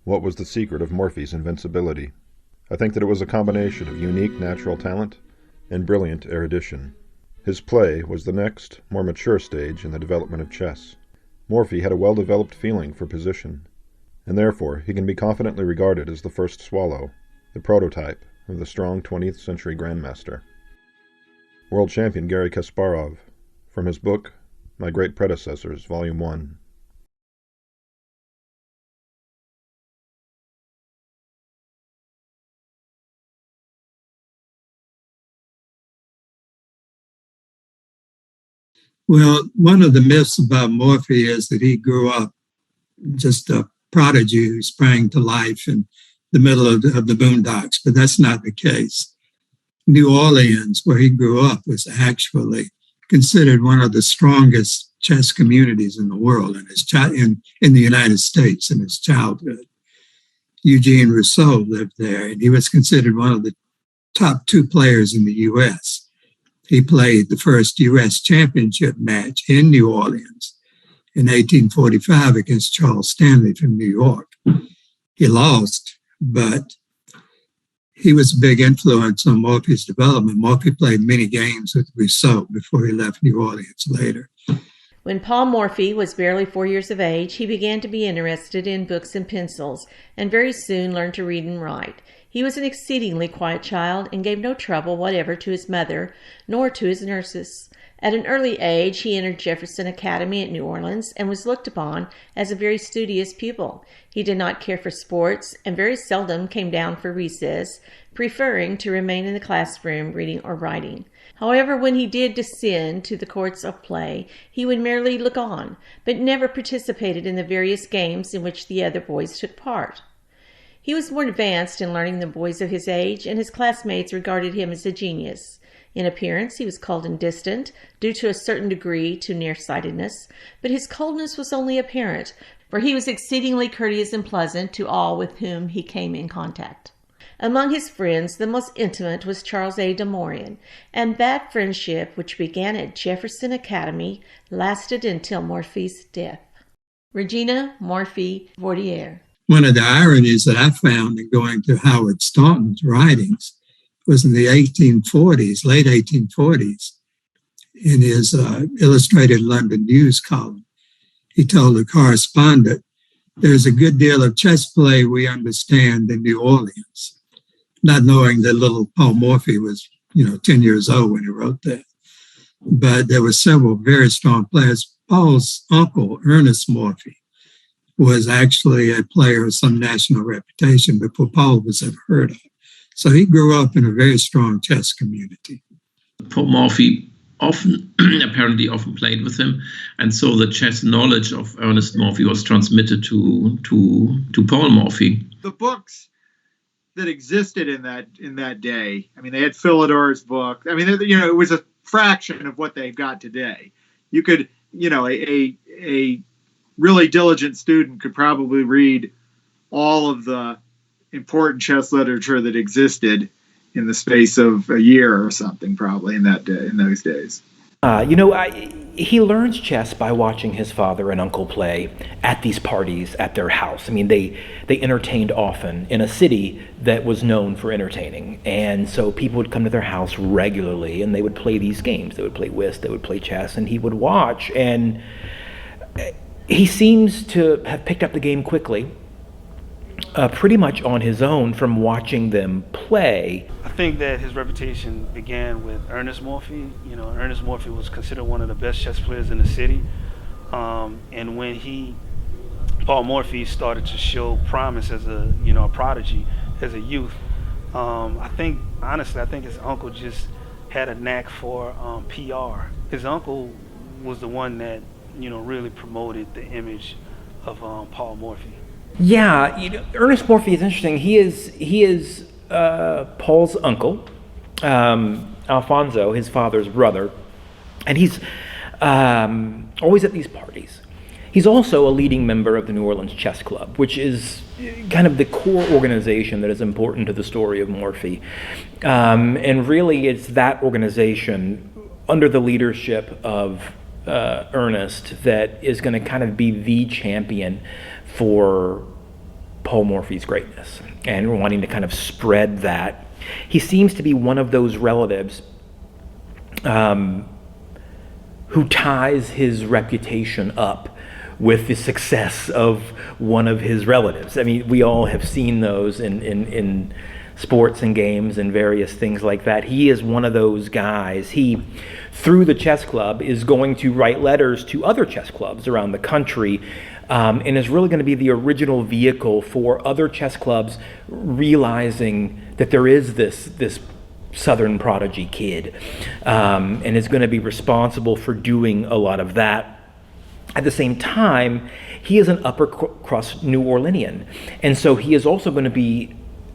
What was the secret of Morphy's invincibility? I think that it was a combination of unique natural talent and brilliant erudition. His play was the next, more mature stage in the development of chess. Morphy had a well-developed feeling for position, and therefore he can be confidently regarded as the first swallow, the prototype of the strong 20th century grandmaster. World champion Garry Kasparov, from his book, My Great Predecessors, Volume 1. Well, one of the myths about Morphy is that he grew up just a prodigy who sprang to life in the middle of the boondocks, but that's not the case. New Orleans, where he grew up, was actually considered one of the strongest chess communities in the world in the United States in his childhood. Eugene Rousseau lived there, and he was considered one of the top 2 players in the U.S. He played the first U.S. championship match in New Orleans in 1845 against Charles Stanley from New York. He lost, but he was a big influence on Morphy's development. Morphy played many games with Rousseau before he left New Orleans later. When Paul Morphy was barely 4 years of age, he began to be interested in books and pencils, and very soon learned to read and write. He was an exceedingly quiet child and gave no trouble whatever to his mother, nor to his nurses. At an early age, he entered Jefferson Academy at New Orleans and was looked upon as a very studious pupil. He did not care for sports and very seldom came down for recess, preferring to remain in the classroom reading or writing. However, when he did descend to the courts of play, he would merely look on, but never participated in the various games in which the other boys took part. He was more advanced in learning than boys of his age, and his classmates regarded him as a genius. In appearance, he was cold and distant, due to a certain degree to nearsightedness, but his coldness was only apparent, for he was exceedingly courteous and pleasant to all with whom he came in contact. Among his friends, the most intimate was Charles A. de Maurian, and that friendship, which began at Jefferson Academy, lasted until Morphy's death. Regina Morphy Vortier. One of the ironies that I found in going to Howard Staunton's writings was in the 1840s, late 1840s, in his Illustrated London News column. He told a correspondent, "There's a good deal of chess play we understand in New Orleans," not knowing that little Paul Morphy was, 10 years old when he wrote that. But there were several very strong players. Paul's uncle, Ernest Morphy, was actually a player of some national reputation before Paul was ever heard of. So he grew up in a very strong chess community. Paul Morphy apparently often played with him, and so the chess knowledge of Ernest Morphy was transmitted to Paul Morphy. The books that existed in that day, I mean, they had Philidor's book. I mean, it was a fraction of what they've got today. You could, a really diligent student could probably read all of the important chess literature that existed in the space of a year or something, probably in those days. He learns chess by watching his father and uncle play at these parties at their house. I mean, they entertained often in a city that was known for entertaining. And so people would come to their house regularly and they would play these games. They would play whist, they would play chess, and he would watch. And he seems to have picked up the game quickly, pretty much on his own from watching them play. I think that his reputation began with Ernest Morphy. Ernest Morphy was considered one of the best chess players in the city. And when Paul Morphy started to show promise as a prodigy as a youth, I think his uncle just had a knack for PR. His uncle was the one that, really promoted the image of Paul Morphy. Yeah, Ernest Morphy is interesting. He is Paul's uncle, Alfonso, his father's brother, and he's always at these parties. He's also a leading member of the New Orleans Chess Club, which is kind of the core organization that is important to the story of Morphy. And really, it's that organization, under the leadership of Ernest, that is going to kind of be the champion for Paul Morphy's greatness and wanting to kind of spread that. He seems to be one of those relatives who ties his reputation up with the success of one of his relatives. I mean, we all have seen those in sports and games and various things like that. He is one of those guys. He, through the chess club, is going to write letters to other chess clubs around the country, and is really going to be the original vehicle for other chess clubs realizing that there is this Southern prodigy kid, and is going to be responsible for doing a lot of that. At the same time, he is an upper crust New Orleanian, and so he is also going to be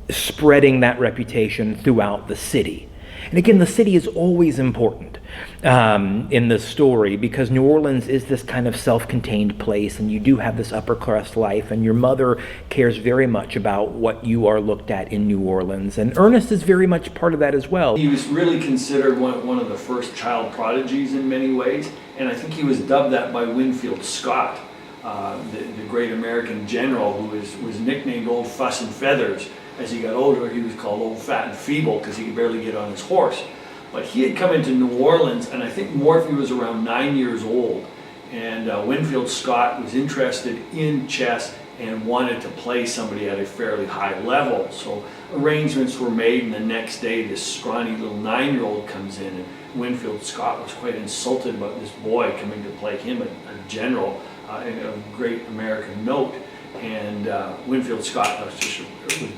spreading that reputation throughout the city. And again, the city is always important in this story, because New Orleans is this kind of self-contained place, and you do have this upper crust life, and your mother cares very much about what you are looked at in New Orleans, and Ernest is very much part of that as well. He was really considered one of the first child prodigies in many ways, and I think he was dubbed that by Winfield Scott, the great American general, who was nicknamed Old Fuss and Feathers. As he got older, he was called Old Fat and Feeble because he could barely get on his horse. But he had come into New Orleans, and I think Morphy was around 9 years old. And Winfield Scott was interested in chess and wanted to play somebody at a fairly high level. So arrangements were made, and the next day this scrawny little 9-year-old comes in, and Winfield Scott was quite insulted about this boy coming to play him, a general of great American note. And Winfield Scott was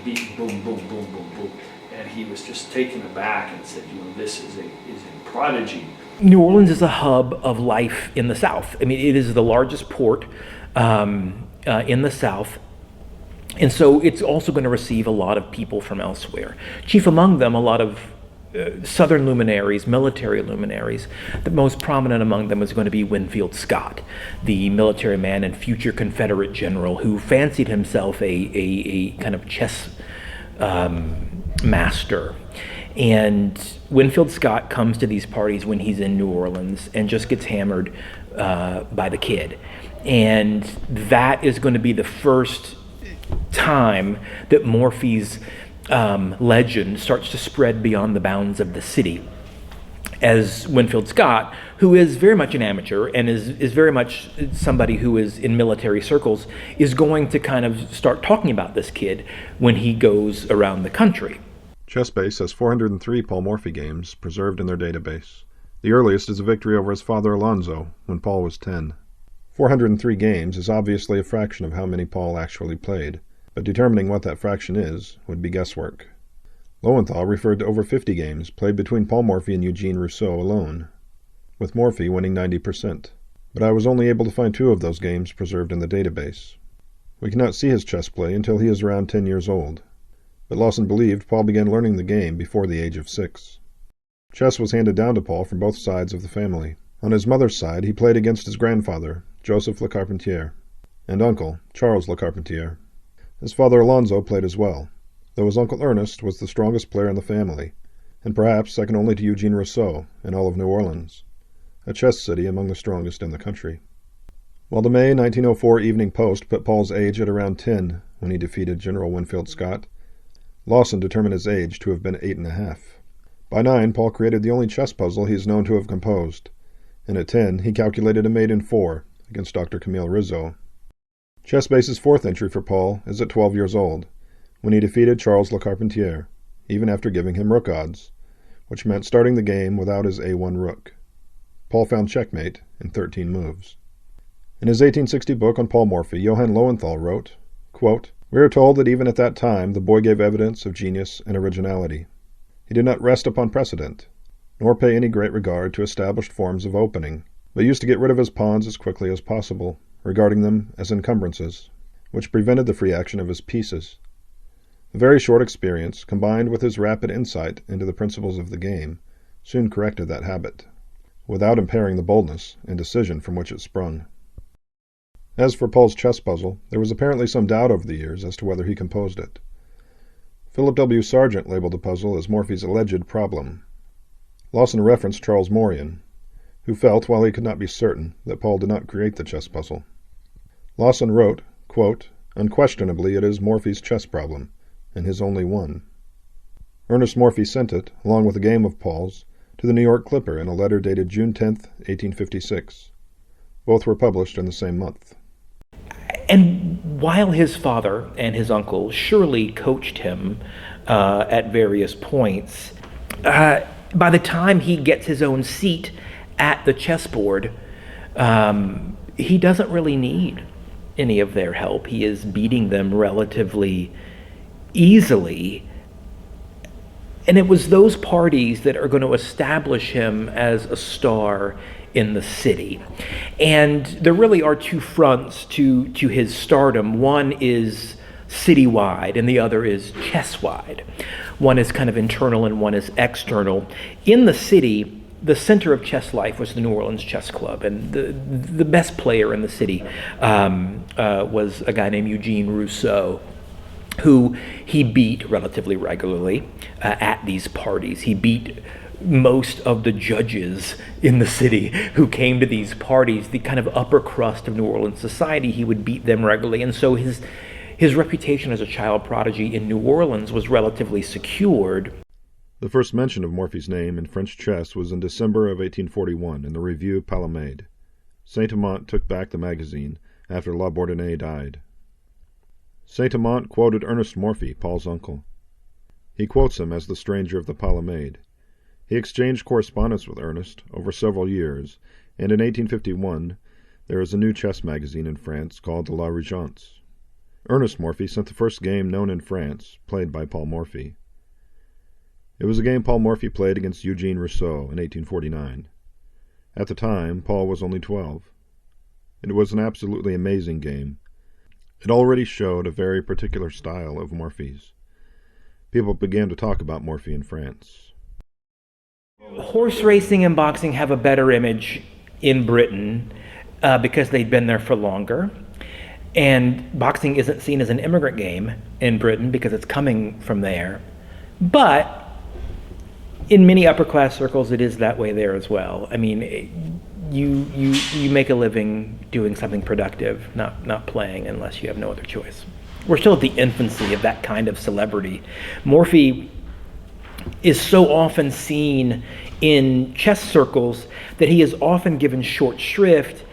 beaten, boom, boom, boom, boom, boom. And he was just taken aback and said, this is a prodigy. New Orleans is a hub of life in the South. I mean, it is the largest port in the South. And so it's also going to receive a lot of people from elsewhere. Chief among them, a lot of Southern luminaries, military luminaries. The most prominent among them is going to be Winfield Scott, the military man and future Confederate general who fancied himself a kind of chess master. And Winfield Scott comes to these parties when he's in New Orleans and just gets hammered by the kid. And that is going to be the first time that Morphy's legend starts to spread beyond the bounds of the city, as Winfield Scott, who is very much an amateur and is very much somebody who is in military circles, is going to kind of start talking about this kid when he goes around the country. ChessBase has 403 Paul Morphy games preserved in their database. The earliest is a victory over his father Alonzo when Paul was 10. 403 games is obviously a fraction of how many Paul actually played, but determining what that fraction is would be guesswork. Lowenthal referred to over 50 games played between Paul Morphy and Eugene Rousseau alone, with Morphy winning 90%, but I was only able to find 2 of those games preserved in the database. We cannot see his chess play until he is around 10 years old, but Lawson believed Paul began learning the game before the age of 6. Chess was handed down to Paul from both sides of the family. On his mother's side, he played against his grandfather, Joseph Le Carpentier, and uncle, Charles Le Carpentier. His father Alonzo played as well, though his uncle Ernest was the strongest player in the family, and perhaps second only to Eugene Rousseau in all of New Orleans, a chess city among the strongest in the country. While the May 1904 Evening Post put Paul's age at around 10 when he defeated General Winfield Scott, Lawson determined his age to have been 8.5. By 9, Paul created the only chess puzzle he is known to have composed, and at 10 he calculated a mate in 4 against Dr. Camille Rizzo. ChessBase's 4th entry for Paul is at 12 years old, when he defeated Charles Le Carpentier, even after giving him rook odds, which meant starting the game without his A1 rook. Paul found checkmate in 13 moves. In his 1860 book on Paul Morphy, Johann Lowenthal wrote, quote, "We are told that even at that time the boy gave evidence of genius and originality. He did not rest upon precedent, nor pay any great regard to established forms of opening, but used to get rid of his pawns as quickly as possible, regarding them as encumbrances, which prevented the free action of his pieces. A very short experience, combined with his rapid insight into the principles of the game, soon corrected that habit, without impairing the boldness and decision from which it sprung." As for Paul's chess puzzle, there was apparently some doubt over the years as to whether he composed it. Philip W. Sargent labeled the puzzle as Morphy's alleged problem. Lawson referenced Charles Morian, who felt, while he could not be certain, that Paul did not create the chess puzzle. Lawson wrote, quote, "Unquestionably it is Morphy's chess problem, and his only one." Ernest Morphy sent it, along with a game of Paul's, to the New York Clipper in a letter dated June 10, 1856. Both were published in the same month. And while his father and his uncle surely coached him at various points, by the time he gets his own seat at the chessboard, he doesn't really need any of their help. He is beating them relatively easily. And it was those parties that are going to establish him as a star in the city. And there really are two fronts to his stardom. One is citywide and the other is chess-wide. One is kind of internal and one is external. In the city, the center of chess life was the New Orleans Chess Club, and the best player in the city was a guy named Eugene Rousseau, who he beat relatively regularly at these parties. He beat most of the judges in the city who came to these parties, the kind of upper crust of New Orleans society. He would beat them regularly, and so his reputation as a child prodigy in New Orleans was relatively secured. The first mention of Morphy's name in French chess was in December of 1841 in the Revue Palamede. Saint-Amant took back the magazine after La Bourdonnais died. Saint-Amant quoted Ernest Morphy, Paul's uncle. He quotes him as the stranger of the Palamede. He exchanged correspondence with Ernest over several years, and in 1851 there is a new chess magazine in France called La Regence. Ernest Morphy sent the first game known in France, played by Paul Morphy. It was a game Paul Morphy played against Eugene Rousseau in 1849. At the time, Paul was only 12. It was an absolutely amazing game. It already showed a very particular style of Morphy's. People began to talk about Morphy in France. Horse racing and boxing have a better image in Britain because they've been there for longer. And boxing isn't seen as an immigrant game in Britain because it's coming from there. But in many upper class circles, it is that way there as well. I mean, you make a living doing something productive, not playing unless you have no other choice. We're still at the infancy of that kind of celebrity. Morphy is so often seen in chess circles that he is often given short shrift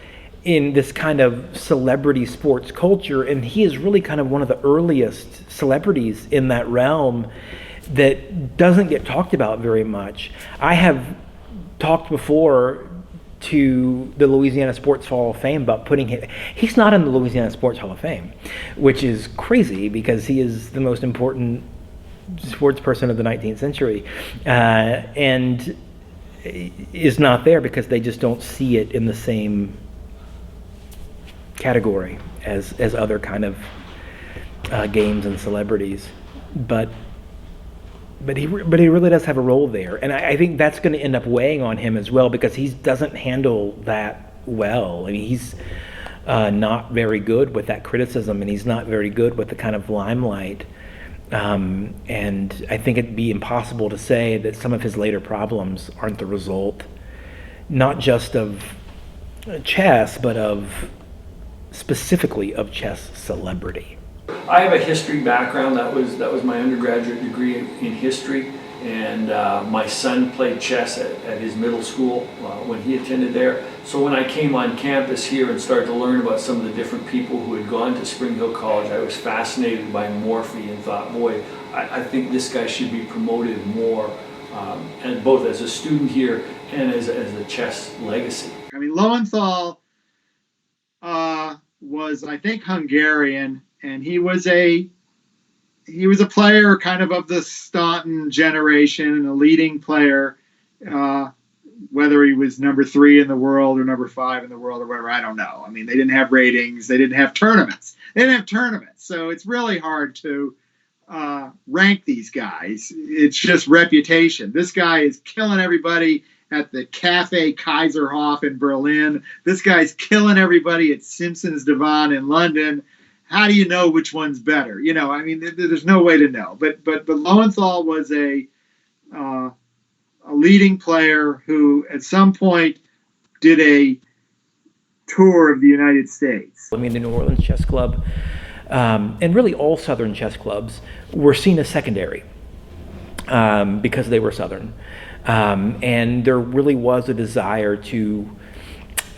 in this kind of celebrity sports culture, and he is really kind of one of the earliest celebrities in that realm that doesn't get talked about very much. I have talked before to the Louisiana Sports Hall of Fame about putting him. He's not in the Louisiana Sports Hall of Fame, which is crazy because he is the most important sports person of the 19th century, and is not there because they just don't see it in the same category as other kind of games and celebrities. But he really does have a role there, and I think that's going to end up weighing on him as well because he doesn't handle that well. I mean, he's not very good with that criticism, and he's not very good with the kind of limelight. And I think it'd be impossible to say that some of his later problems aren't the result, not just of chess, but specifically of chess celebrity. I have a history background. That was my undergraduate degree in history, and my son played chess at his middle school when he attended there. So when I came on campus here and started to learn about some of the different people who had gone to Spring Hill College, I was fascinated by Morphy and thought, boy, I think this guy should be promoted more, and both as a student here and as a chess legacy. I mean, Lowenthal was, I think, Hungarian, and he was a player kind of the Staunton generation, a leading player, whether he was number 3 in the world or number 5 in the world or whatever, I don't know. I mean, they didn't have ratings. They didn't have tournaments. So it's really hard to rank these guys. It's just reputation. This guy is killing everybody, at the Cafe Kaiserhof in Berlin. This guy's killing everybody at Simpson's Divan in London. How do you know which one's better? I mean, there's no way to know. But Lowenthal was a leading player who at some point did a tour of the United States. I mean, the New Orleans Chess Club, and really all Southern chess clubs, were seen as secondary because they were Southern. And there really was a desire to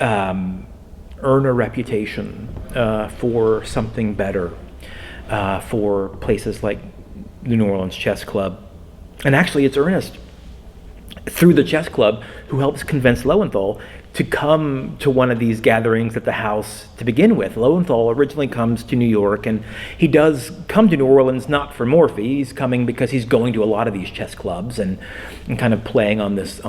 earn a reputation for something better for places like the New Orleans Chess Club. And actually, it's Ernest, through the chess club, who helps convince Lowenthal to come to one of these gatherings at the house to begin with. Lowenthal originally comes to New York, and he does come to New Orleans not for Morphy. He's coming because he's going to a lot of these chess clubs and kind of playing on this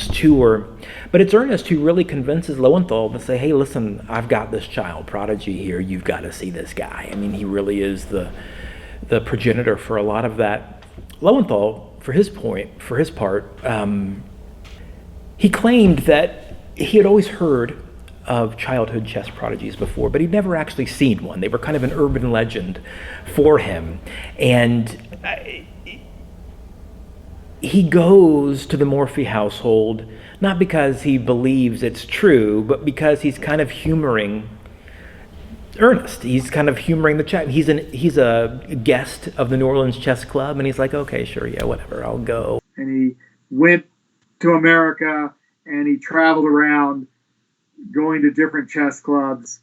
tour. But it's Ernest who really convinces Lowenthal to say, "Hey, listen, I've got this child prodigy here. You've got to see this guy." I mean, he really is the progenitor for a lot of that. Lowenthal, for his part, he claimed that he had always heard of childhood chess prodigies before, but he'd never actually seen one. They were kind of an urban legend for him. And he goes to the Morphy household, not because he believes it's true, but because he's kind of humoring Ernest. He's kind of humoring the chat. He's a guest of the New Orleans Chess Club, and he's like, "Okay, sure, yeah, whatever, I'll go." And he went to America, and he traveled around going to different chess clubs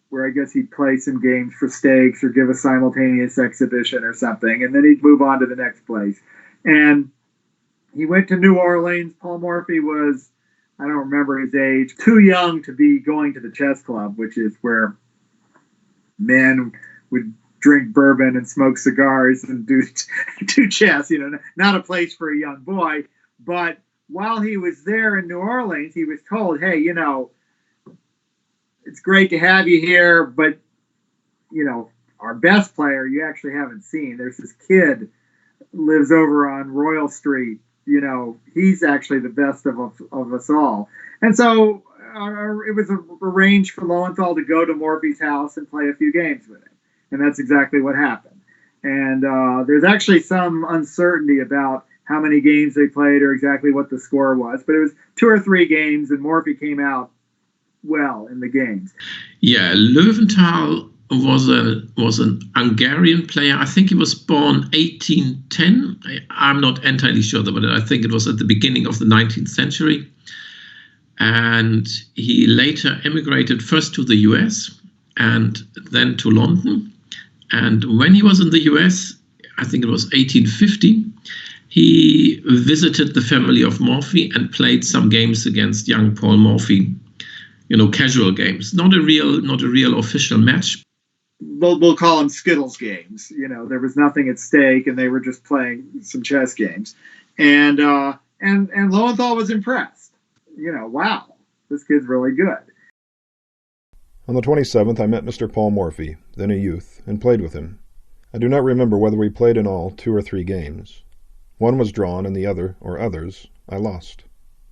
where I guess he'd play some games for stakes or give a simultaneous exhibition or something, and then he'd move on to the next place. And he went to New Orleans. Paul Morphy was, I don't remember his age, too young to be going to the chess club, which is where men would drink bourbon and smoke cigars and do chess, not a place for a young boy. But while he was there in New Orleans, he was told, "Hey, it's great to have you here, but, our best player you actually haven't seen. There's this kid lives over on Royal Street. He's actually the best of us all." And so it was arranged for Lowenthal to go to Morphy's house and play a few games with him. And that's exactly what happened. And there's actually some uncertainty about how many games they played or exactly what the score was, but it was 2 or 3 games, and Morphy came out well in the games. Yeah, Löwenthal was an Hungarian player. I think he was born 1810. I'm not entirely sure, but I think it was at the beginning of the 19th century. And he later emigrated first to the US and then to London. And when he was in the US, I think it was 1850, he visited the family of Morphy and played some games against young Paul Morphy, casual games, not a real official match. We'll call them Skittles games. There was nothing at stake, and they were just playing some chess games. And Lowenthal was impressed. Wow, this kid's really good. On the 27th, I met Mr. Paul Morphy, then a youth, and played with him. I do not remember whether we played in all 2 or 3 games. One was drawn, and the other, or others, I lost.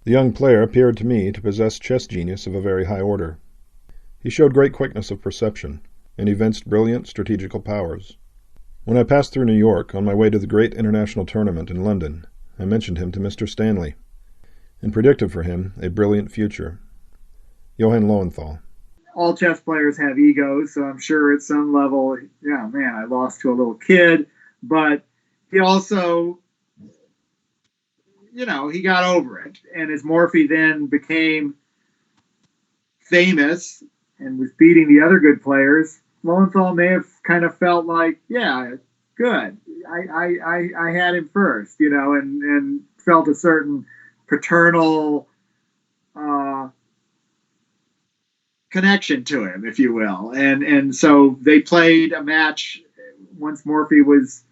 The young player appeared to me to possess chess genius of a very high order. He showed great quickness of perception, and evinced brilliant strategical powers. When I passed through New York, on my way to the great international tournament in London, I mentioned him to Mr. Stanley, and predicted for him a brilliant future. Johann Lowenthal. All chess players have egos, so I'm sure at some level, yeah, man, I lost to a little kid, but he also, he got over it. And as Morphy then became famous and was beating the other good players, Lowenthal may have kind of felt like, yeah, good. I had him first, and felt a certain paternal connection to him, if you will. And so they played a match once Morphy was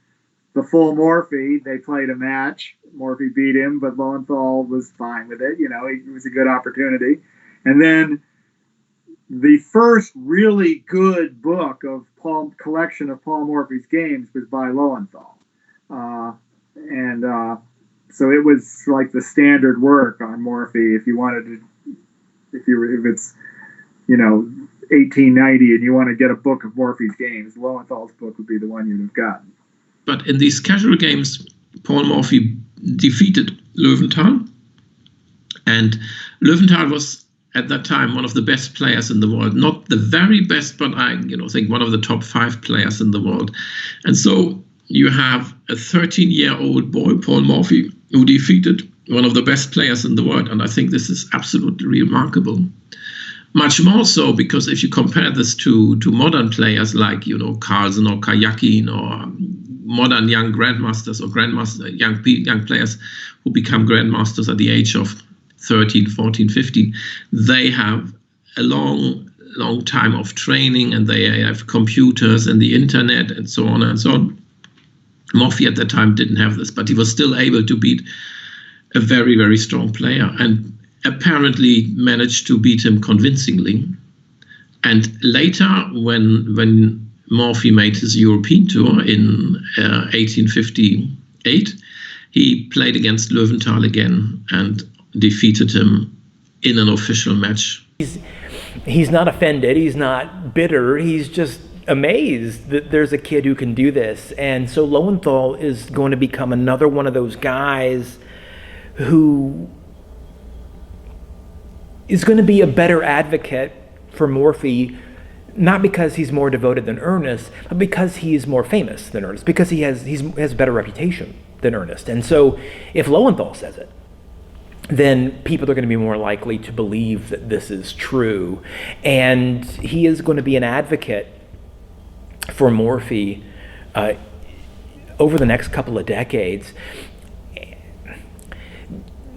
the full Morphy. They played a match. Morphy beat him, but Lowenthal was fine with it. It was a good opportunity. And then the first really good book of collection of Paul Morphy's games was by Lowenthal. And So it was like the standard work on Morphy. If you wanted to, if it's, 1890 and you want to get a book of Morphy's games, Lowenthal's book would be the one you'd have gotten. But in these casual games, Paul Morphy defeated Löwenthal. And Löwenthal was at that time one of the best players in the world. Not the very best, but I think one of the top 5 players in the world. And so you have a 13-year-old boy, Paul Morphy, who defeated one of the best players in the world. And I think this is absolutely remarkable. Much more so because if you compare this to modern players like, Carlsen or Karjakin or modern young grandmasters or young players who become grandmasters at the age of 13, 14, 15, they have a long time of training, and they have computers and the internet and so on and so on. Morphy at that time didn't have this, but he was still able to beat a very, very strong player, and apparently managed to beat him convincingly. And later, when Morphy made his European tour in 1858, he played against Löwenthal again and defeated him in an official match. He's not offended, he's not bitter, he's just amazed that there's a kid who can do this. And so Lowenthal is going to become another one of those guys who is going to be a better advocate for Morphy, not because he's more devoted than Ernest, but because he is more famous than Ernest, because he has a better reputation than Ernest. And so if Lowenthal says it, then people are going to be more likely to believe that this is true. And he is going to be an advocate for Morphy over the next couple of decades.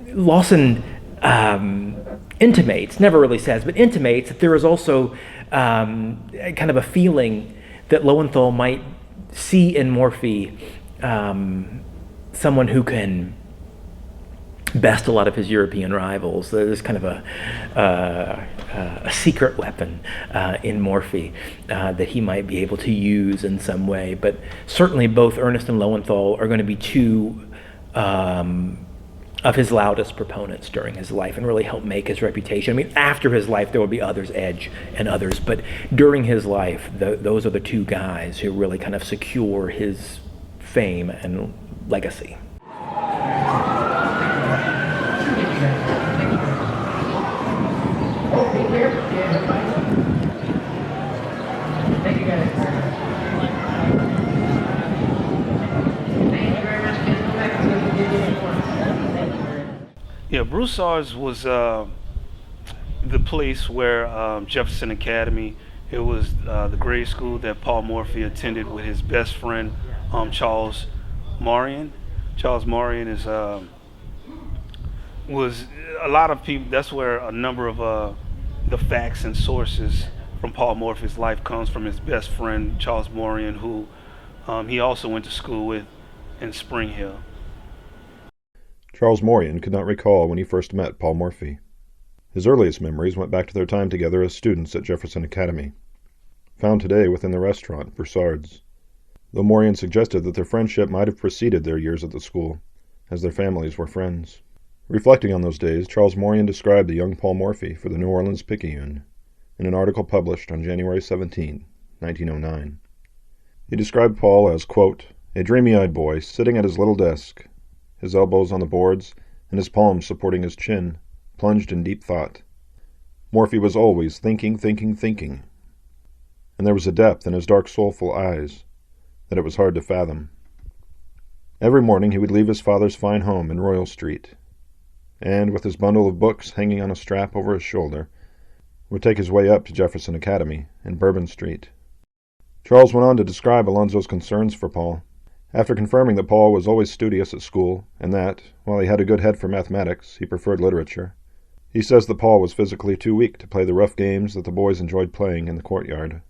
Lawson intimates, never really says, but intimates that there is also kind of a feeling that Lowenthal might see in Morphy someone who can best a lot of his European rivals. There's kind of a secret weapon in Morphy that he might be able to use in some way. But certainly both Ernest and Lowenthal are going to be two of his loudest proponents during his life and really help make his reputation. I mean, after his life, there will be others, Edge and others, but during his life, those are the two guys who really kind of secure his fame and legacy. Yeah, Broussard's was the place where Jefferson Academy, it was the grade school that Paul Morphy attended with his best friend, Charles Marion. Charles Marion was a lot of people, that's where a number of the facts and sources from Paul Morphy's life comes from his best friend, Charles Marion, who he also went to school with in Spring Hill. Charles Marion could not recall when he first met Paul Morphy. His earliest memories went back to their time together as students at Jefferson Academy, found today within the restaurant, Broussard's, though Marion suggested that their friendship might have preceded their years at the school, as their families were friends. Reflecting on those days, Charles Marion described the young Paul Morphy for the New Orleans Picayune in an article published on January 17, 1909. He described Paul as, quote, a dreamy-eyed boy sitting at his little desk, his elbows on the boards and his palms supporting his chin, plunged in deep thought. Morphy was always thinking, and there was a depth in his dark, soulful eyes that it was hard to fathom. Every morning he would leave his father's fine home in Royal Street, and, with his bundle of books hanging on a strap over his shoulder, would take his way up to Jefferson Academy in Bourbon Street. Charles went on to describe Alonzo's concerns for Paul, after confirming that Paul was always studious at school, and that, while he had a good head for mathematics, he preferred literature. He says that Paul was physically too weak to play the rough games that the boys enjoyed playing in the courtyard.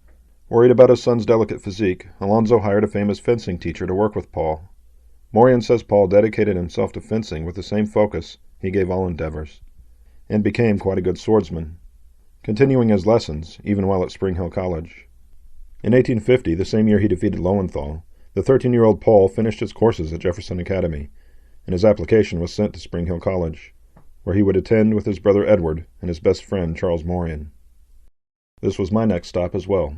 Worried about his son's delicate physique, Alonzo hired a famous fencing teacher to work with Paul. Marion says Paul dedicated himself to fencing with the same focus he gave all endeavors, and became quite a good swordsman, continuing his lessons even while at Spring Hill College. In 1850, the same year he defeated Lowenthal, the 13-year-old Paul finished his courses at Jefferson Academy and his application was sent to Spring Hill College, where he would attend with his brother Edward and his best friend Charles Morian. This was my next stop as well.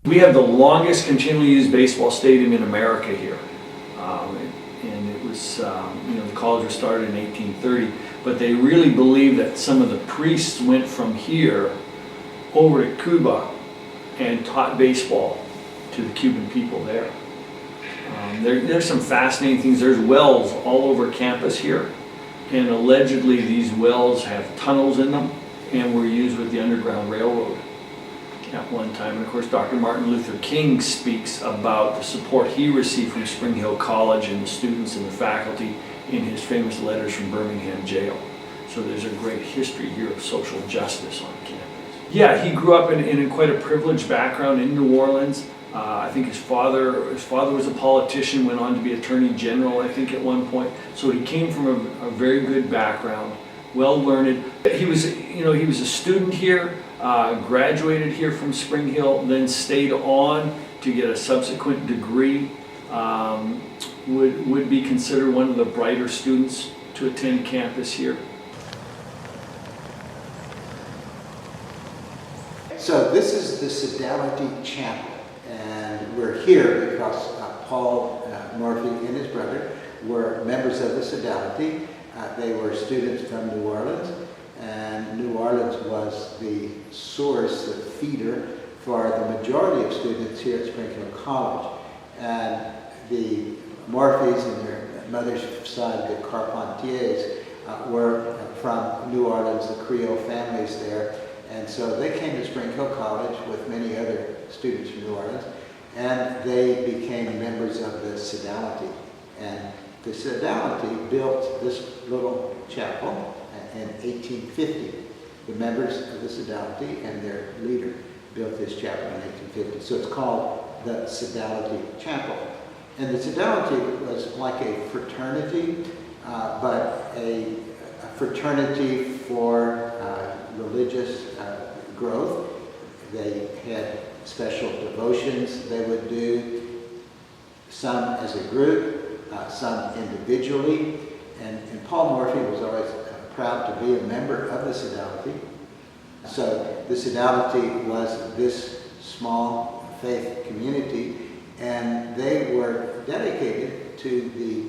We have the longest continually used baseball stadium in America here. And it was, the college was started in 1830, but they really believe that some of the priests went from here over to Cuba and taught baseball to the Cuban people there. There's some fascinating things. There's wells all over campus here, and allegedly these wells have tunnels in them and were used with the Underground Railroad at one time. And of course, Dr. Martin Luther King speaks about the support he received from Spring Hill College and the students and the faculty in his famous letters from Birmingham jail. So there's a great history here of social justice on campus. Yeah, he grew up in quite a privileged background in New Orleans. I think his father was a politician, went on to be Attorney General, I think, at one point. So he came from a very good background, well learned. He was a student here, graduated here from Spring Hill, then stayed on to get a subsequent degree. Would be considered one of the brighter students to attend campus here. So this is the Sodality Chapel, and we're here because Paul Morphy and his brother were members of the Sodality. They were students from New Orleans, and New Orleans was the source, the feeder for the majority of students here at Spring Hill College. And the Morphys and their mother's side, the Carpentiers, were from New Orleans, the Creole families there. And so they came to Spring Hill College with many other students from New Orleans, and they became members of the Sodality. And the Sodality built this little chapel in 1850. The members of the Sodality and their leader built this chapel in 1850. So it's called the Sodality Chapel. And the Sodality was like a fraternity, but a fraternity for religious growth. They had special devotions they would do, some as a group, some individually. And Paul Morphy was always proud to be a member of the Sodality. So the Sodality was this small faith community, and they were dedicated to the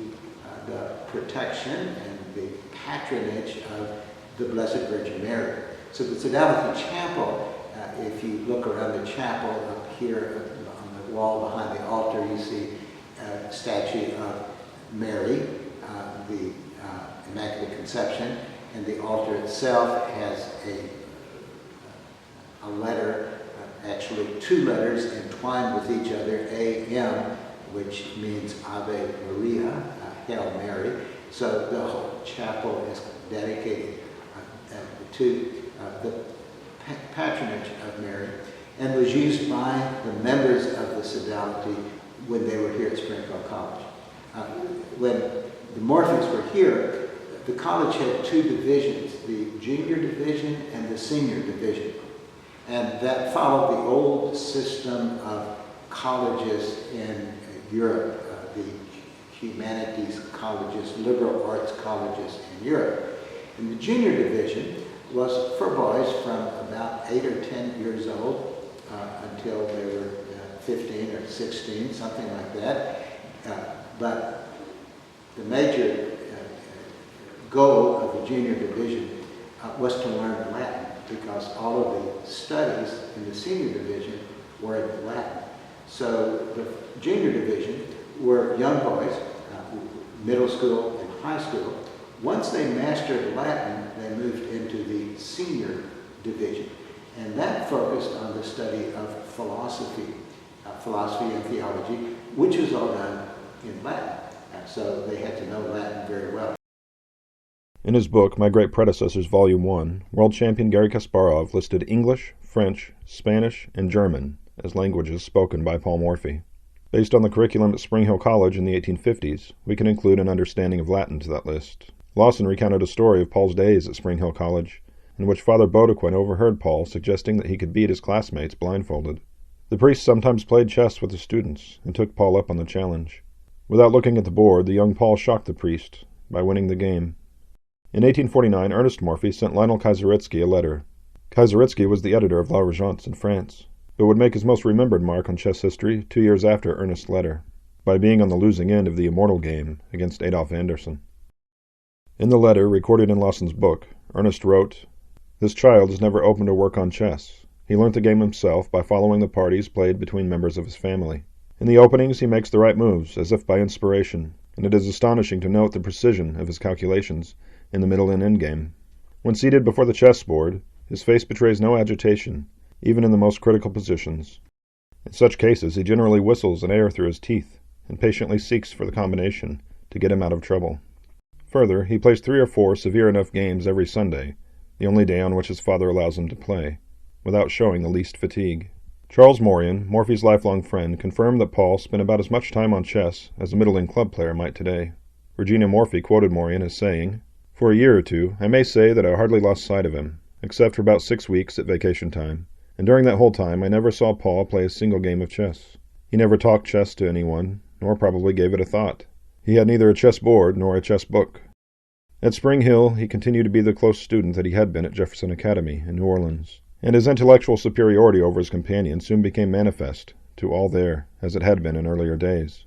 protection and the patronage of the Blessed Virgin Mary. So the Sodality Chapel, if you look around the chapel up here on the wall behind the altar, you see a statue of Mary, the Immaculate Conception, and the altar itself has a letter, actually two letters entwined with each other, A.M., which means Ave Maria, Hail Mary. So the whole chapel is dedicated to the patronage of Mary, and was used by the members of the Sodality when they were here at Spring Hill College. When the Morphys were here, the college had two divisions, the junior division and the senior division. And that followed the old system of colleges in Europe, the humanities colleges, liberal arts colleges in Europe. And the junior division was for boys from about 8 or 10 years old until they were 15 or 16, something like that. But the major goal of the junior division was to learn Latin, because all of the studies in the senior division were in Latin. So the junior division were young boys, middle school and high school. Once they mastered Latin, they moved into the senior division. And that focused on the study of philosophy and theology, which was all done in Latin. So they had to know Latin very well. In his book, My Great Predecessors, Volume 1, world champion Garry Kasparov listed English, French, Spanish, and German as languages spoken by Paul Morphy. Based on the curriculum at Spring Hill College in the 1850s, we can include an understanding of Latin to that list. Lawson recounted a story of Paul's days at Spring Hill College, in which Father Bodequin overheard Paul suggesting that he could beat his classmates blindfolded. The priest sometimes played chess with the students and took Paul up on the challenge. Without looking at the board, the young Paul shocked the priest by winning the game. In 1849, Ernest Morphy sent Lionel Kaiseritsky a letter. Kaiseritsky was the editor of La Regence in France, but would make his most remembered mark on chess history 2 years after Ernest's letter, by being on the losing end of the immortal game against Adolf Anderssen. In the letter, recorded in Lawson's book, Ernest wrote, "This child has never opened a work on chess. He learnt the game himself by following the parties played between members of his family. In the openings he makes the right moves, as if by inspiration, and it is astonishing to note the precision of his calculations in the middle and endgame. When seated before the chessboard, his face betrays no agitation, even in the most critical positions. In such cases he generally whistles an air through his teeth, and patiently seeks for the combination to get him out of trouble. Further, he plays 3 or 4 severe enough games every Sunday, the only day on which his father allows him to play, without showing the least fatigue." Charles Morian, Morphy's lifelong friend, confirmed that Paul spent about as much time on chess as a middling club player might today. Regina Morphy quoted Morian as saying, "For a year or two, I may say that I hardly lost sight of him, except for about 6 weeks at vacation time, and during that whole time I never saw Paul play a single game of chess. He never talked chess to anyone, nor probably gave it a thought. He had neither a chess board nor a chess book." At Spring Hill, he continued to be the close student that he had been at Jefferson Academy in New Orleans, and his intellectual superiority over his companions soon became manifest to all there, as it had been in earlier days.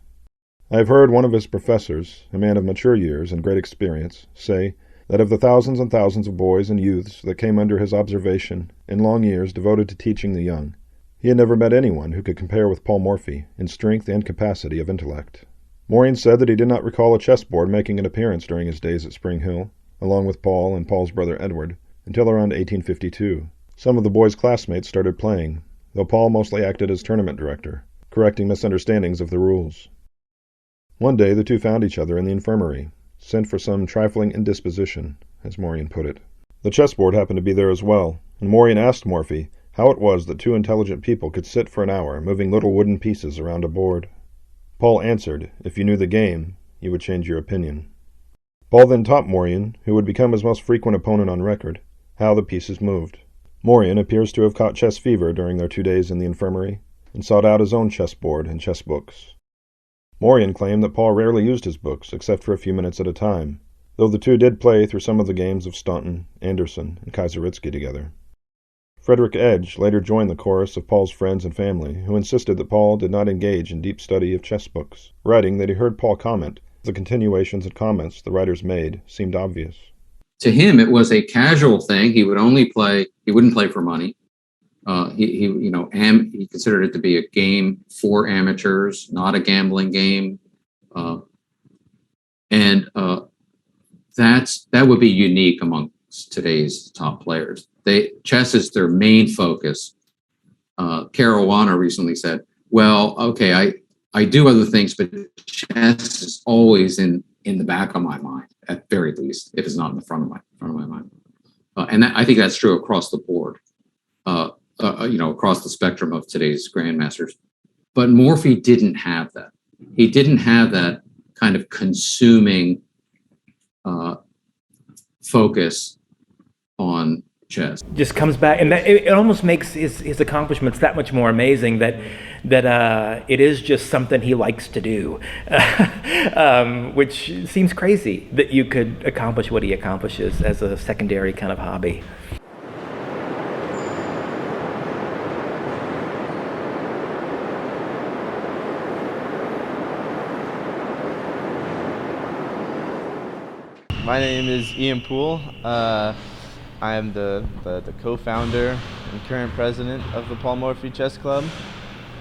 I have heard one of his professors, a man of mature years and great experience, say that of the thousands and thousands of boys and youths that came under his observation in long years devoted to teaching the young, he had never met anyone who could compare with Paul Morphy in strength and capacity of intellect. Morian said that he did not recall a chessboard making an appearance during his days at Spring Hill, along with Paul and Paul's brother Edward, until around 1852. Some of the boys' classmates started playing, though Paul mostly acted as tournament director, correcting misunderstandings of the rules. One day the two found each other in the infirmary, sent for some trifling indisposition, as Morian put it. The chessboard happened to be there as well, and Morian asked Morphy how it was that 2 intelligent people could sit for an hour moving little wooden pieces around a board. Paul answered, if you knew the game, you would change your opinion. Paul then taught Morian, who would become his most frequent opponent on record, how the pieces moved. Morian appears to have caught chess fever during their 2 days in the infirmary, and sought out his own chessboard and chess books. Morian claimed that Paul rarely used his books except for a few minutes at a time, though the two did play through some of the games of Staunton, Anderssen, and Kaiseritsky together. Frederick Edge later joined the chorus of Paul's friends and family, who insisted that Paul did not engage in deep study of chess books, writing that he heard Paul comment the continuations and comments the writers made seemed obvious. To him, it was a casual thing. He wouldn't play for money. He considered it to be a game for amateurs, not a gambling game. That would be unique amongst today's top players. Chess is their main focus. Caruana recently said, well, okay, I do other things, but chess is always in the back of my mind, at very least, if it's not in the front of my mind. I think that's true across the board, across the spectrum of today's grandmasters. But Morphy didn't have that. He didn't have that kind of consuming focus on chess. Just comes back, and it almost makes his accomplishments that much more amazing that it is just something he likes to do, which seems crazy that you could accomplish what he accomplishes as a secondary kind of hobby. My name is Ian Poole. I am the co-founder and current president of the Paul Morphy Chess Club.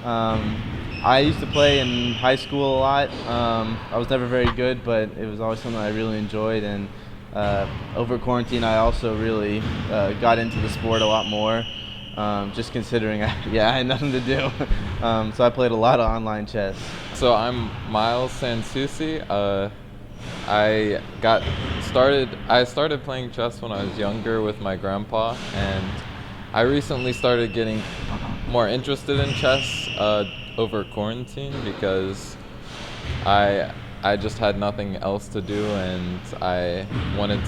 I used to play in high school a lot. I was never very good, but it was always something I really enjoyed. And over quarantine, I also really got into the sport a lot more, just considering I had nothing to do. So I played a lot of online chess. So I'm Miles Sansusi. I started playing chess when I was younger with my grandpa, and I recently started getting more interested in chess over quarantine because I just had nothing else to do, and I wanted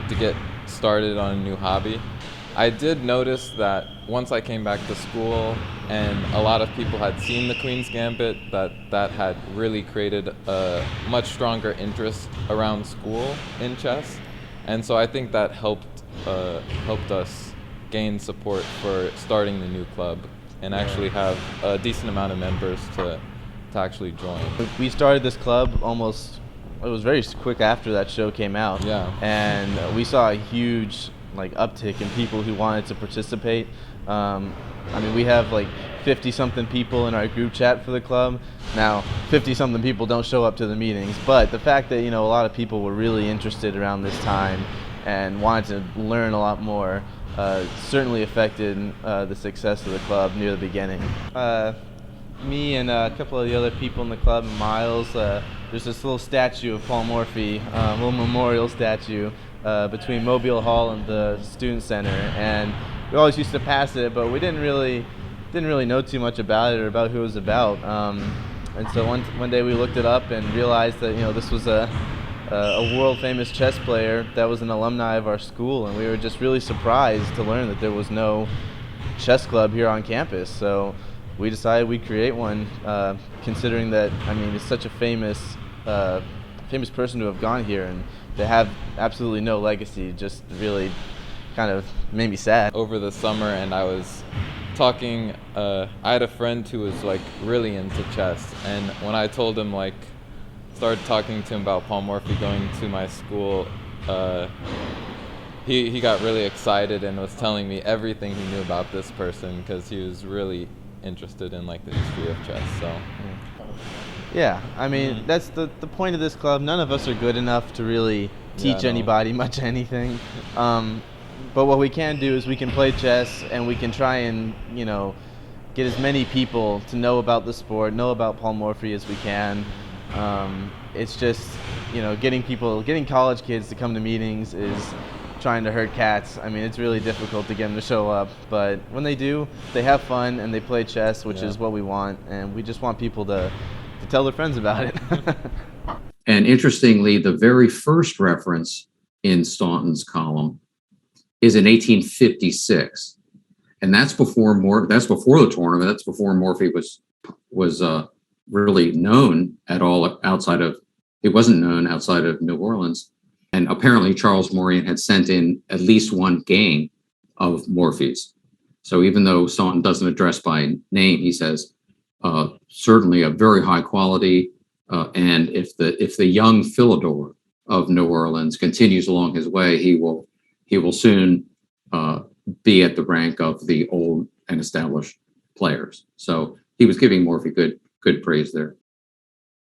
to get started on a new hobby. I did notice that once I came back to school and a lot of people had seen the Queen's Gambit, that had really created a much stronger interest around school in chess. And so I think that helped us gain support for starting the new club and actually have a decent amount of members to actually join. We started this club it was very quick after that show came out. Yeah. And we saw a huge uptick in people who wanted to participate. We have 50-something people in our group chat for the club. Now, 50-something people don't show up to the meetings, but the fact that, a lot of people were really interested around this time and wanted to learn a lot more certainly affected the success of the club near the beginning. Me and a couple of the other people in the club, Miles, there's this little statue of Paul Morphy, a little memorial statue between Mobile Hall and the Student Center, and we always used to pass it, but we didn't really know too much about it or about who it was about. And so one day we looked it up and realized that this was a world famous chess player that was an alumni of our school, and we were just really surprised to learn that there was no chess club here on campus. So we decided we'd create one, considering that it's such a famous person to have gone here, and to have absolutely no legacy just really kind of made me sad. Over the summer, and I was talking, I had a friend who was really into chess, and when I told him started talking to him about Paul Morphy going to my school, he got really excited and was telling me everything he knew about this person because he was really interested in the history of chess. So yeah, that's the point of this club. None of us are good enough to really teach anybody much anything, but what we can do is we can play chess and we can try and get as many people to know about the sport, know about Paul Morphy as we can. It's just getting college kids to come to meetings is trying to herd cats. It's really difficult to get them to show up, but when they do, they have fun and they play chess, which is what we want, and we just want people to tell their friends about it. And interestingly, the very first reference in Staunton's column is in 1856, and that's before the tournament. That's before Morphy was really known at all outside of. It wasn't known outside of New Orleans. And apparently Charles Mauryan had sent in at least one game of Morphy's. So even though Staunton doesn't address by name, he says, certainly a very high quality. And if the young Philidor of New Orleans continues along his way, he will soon be at the rank of the old and established players. So he was giving Morphy good praise there.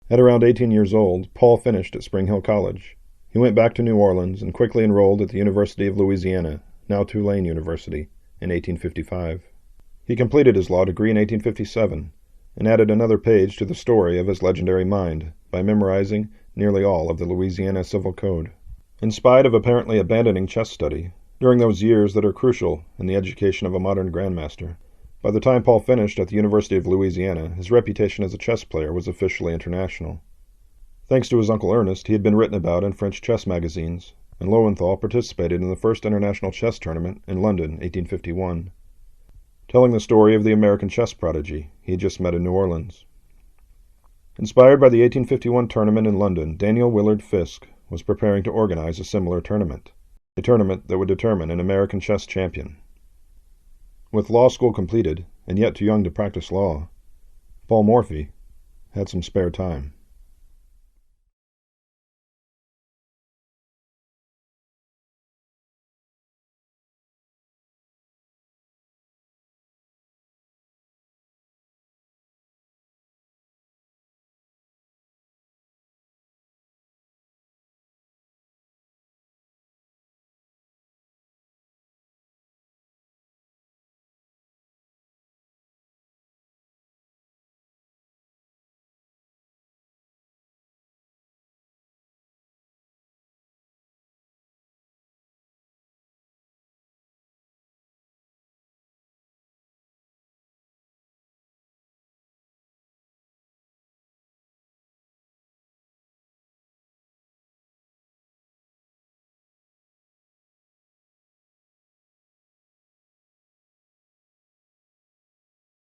At around 18 years old, Paul finished at Spring Hill College. He went back to New Orleans and quickly enrolled at the University of Louisiana, now Tulane University, in 1855. He completed his law degree in 1857 and added another page to the story of his legendary mind by memorizing nearly all of the Louisiana Civil Code. In spite of apparently abandoning chess study, during those years that are crucial in the education of a modern grandmaster, by the time Paul finished at the University of Louisiana, his reputation as a chess player was officially international. Thanks to his uncle Ernest, he had been written about in French chess magazines, and Lowenthal participated in the first international chess tournament in London, 1851, telling the story of the American chess prodigy he had just met in New Orleans. Inspired by the 1851 tournament in London, Daniel Willard Fisk was preparing to organize a similar tournament, a tournament that would determine an American chess champion. With law school completed, and yet too young to practice law, Paul Morphy had some spare time.